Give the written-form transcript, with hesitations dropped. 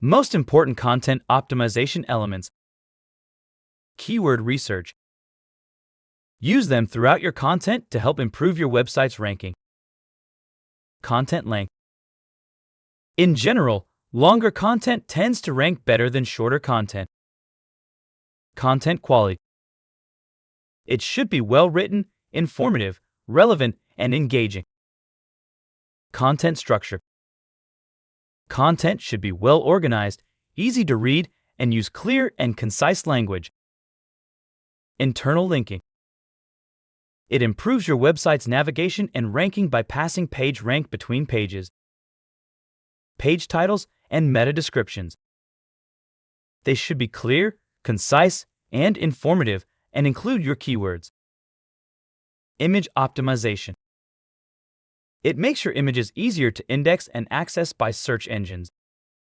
Most important content optimization elements. Keyword research. Use them throughout your content to help improve your website's ranking. Content length. In general, longer content tends to rank better than shorter content. Content quality. It should be well written, informative, relevant, and engaging. Content structure. Content should be well organized, easy to read, and use clear and concise language. Internal linking. It improves your website's navigation and ranking by passing page rank between pages. Page titles and meta descriptions. They should be clear, concise, and informative, and include your keywords. Image optimization. It makes your images easier to index and access by search engines.